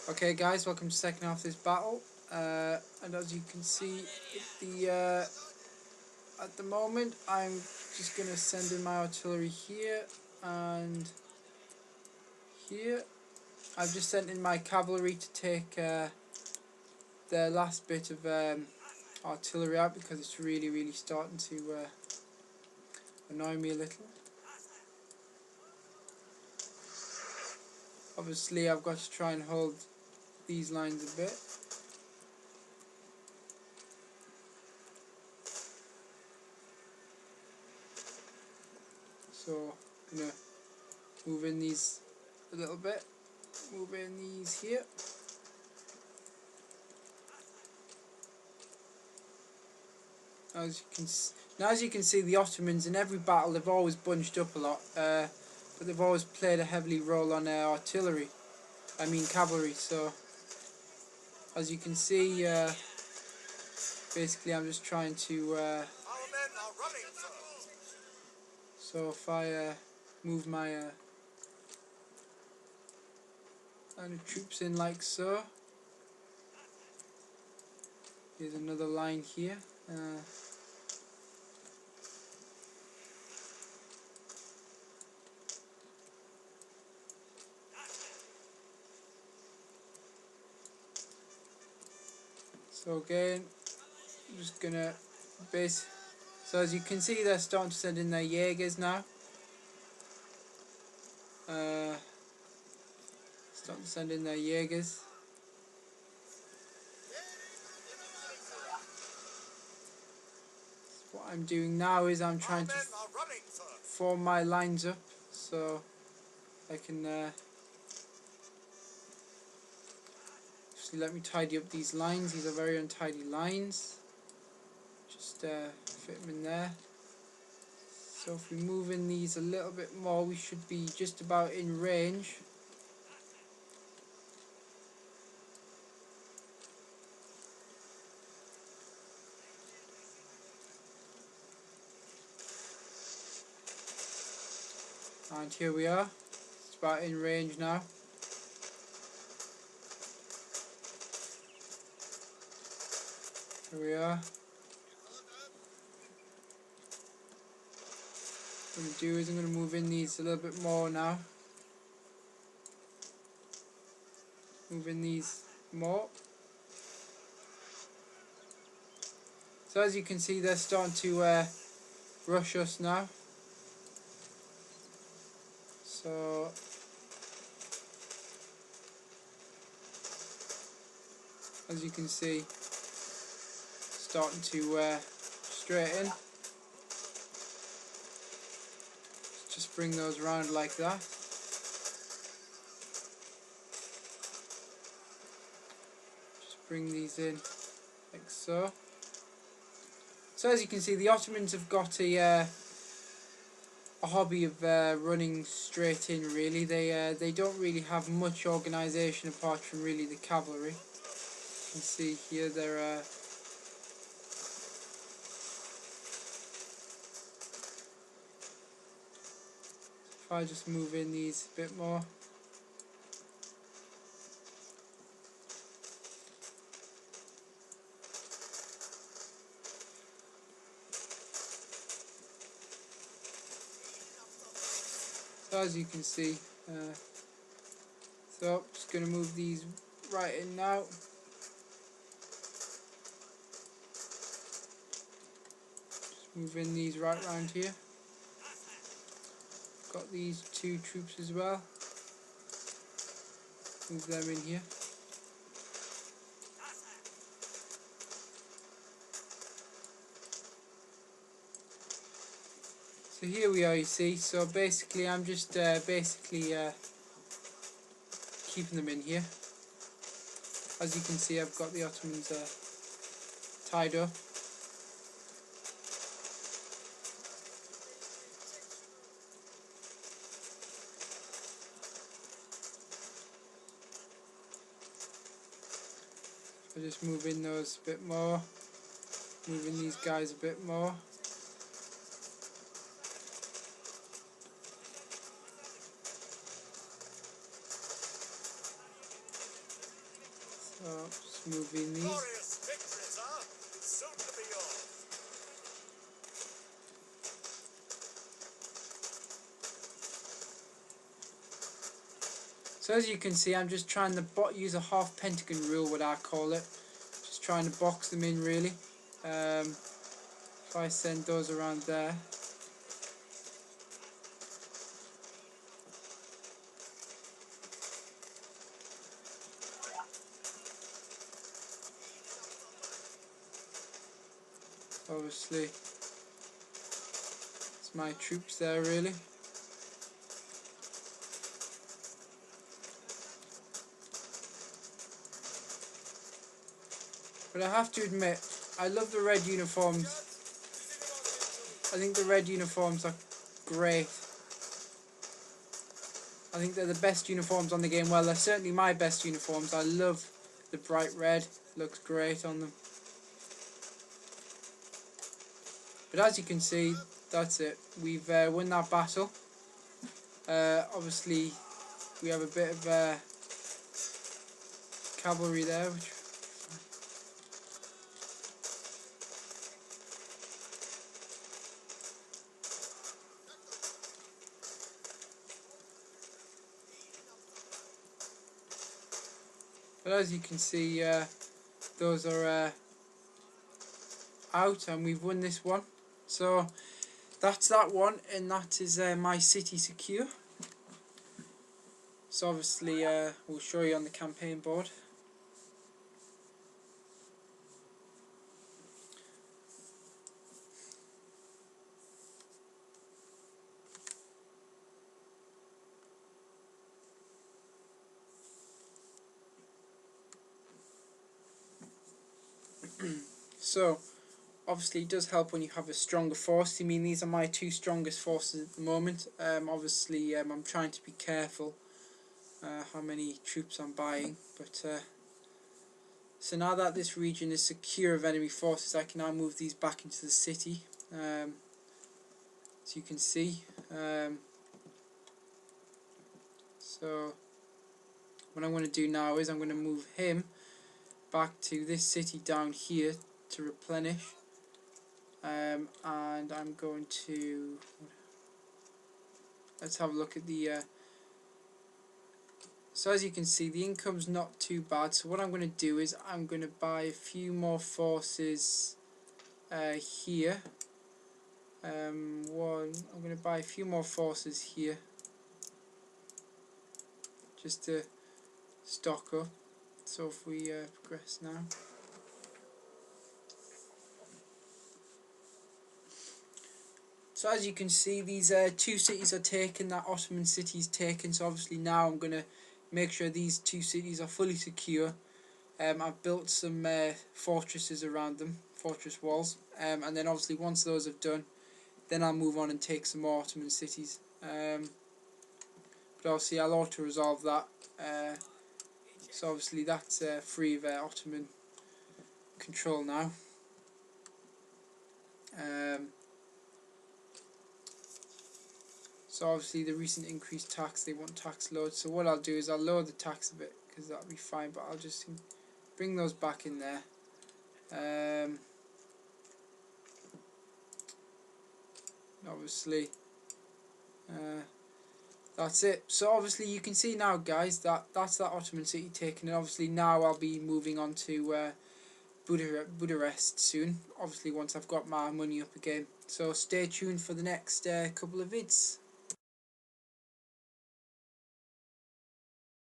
Okay guys, welcome to the second half of this battle, and as you can see at the moment I'm just going to send in my artillery here and here. I've just sent in my cavalry to take the last bit of artillery out because it's really starting to annoy me a little. Obviously I've got to try and hold these lines a bit. So I'm going to move in these a little bit, move in these here. As you can see, the Ottomans in every battle they've always bunched up a lot, but they've always played a heavily role on artillery. I mean cavalry. So as you can see, basically I'm just trying to. So if I move my line of troops in like so, here's another line here. So again, I'm just gonna base. So as you can see, they're starting to send in their Jaegers now. Starting to send in their Jaegers. What I'm doing now is I'm trying to form my lines up so I can just let me tidy up these lines. These are very untidy lines. Just fit them in there. So if we move in these a little bit more, we should be just about in range. And here we are. It's about in range now. Here we are. What I'm going to do is I'm going to move in these a little bit more now. Move in these more. So as you can see, they're starting to rush us now. So as you can see, starting to straighten. Just bring those around like that. Just bring these in like so. So as you can see, the Ottomans have got a hobby of running straight in. Really, they don't really have much organisation apart from really the cavalry. You can see here they're if I just move in these a bit more. So as you can see, so just going to move these right in now. Just move in these right round here. Got these two troops as well. Move them in here. So here we are, you see. So basically I'm just keeping them in here. As you can see, I've got the Ottomans tied up. I'll just move in those a bit more. Moving these guys a bit more. So just moving these. Glorious victory, sir. It's soon to be yours. So as you can see, I'm just trying to use a half pentagon rule, what I call it. Just trying to box them in really. If I send those around there. Obviously, it's my troops there really. But I have to admit, I love the red uniforms. I think the red uniforms are great. I think they're the best uniforms on the game. Well, they're certainly my best uniforms. I love the bright red. Looks great on them. But as you can see, that's it. We've won that battle. Obviously, we have a bit of cavalry there, which but as you can see, those are out, and we've won this one. So that's that one, and that is my city secure. So obviously, we'll show you on the campaign board. So obviously, it does help when you have a stronger force. I mean, these are my two strongest forces at the moment. Obviously, I'm trying to be careful how many troops I'm buying. But so now that this region is secure of enemy forces, I can now move these back into the city. As you can see. So what I'm going to do now is I'm going to move him back to this city down here to replenish. And I'm going to, let's have a look at the so as you can see, the income's not too bad. So what I'm going to do is I'm going to buy a few more forces here. I'm going to buy a few more forces here just to stock up. So if we progress now. So as you can see, these two cities are taken, that Ottoman city is taken. So obviously now I'm going to make sure these two cities are fully secure. I've built some fortresses around them, fortress walls. And then obviously once those have done, then I'll move on and take some more Ottoman cities. But obviously I'll auto-resolve that. So obviously that's free of Ottoman control now. So obviously the recent increased tax, they want tax loads. So what I'll do is I'll lower the tax a bit, because that'll be fine, but I'll just bring those back in there. Obviously that's it. So obviously you can see now, guys, that's that Ottoman city taken, and obviously now I'll be moving on to Bucharest soon, obviously once I've got my money up again. So stay tuned for the next couple of vids.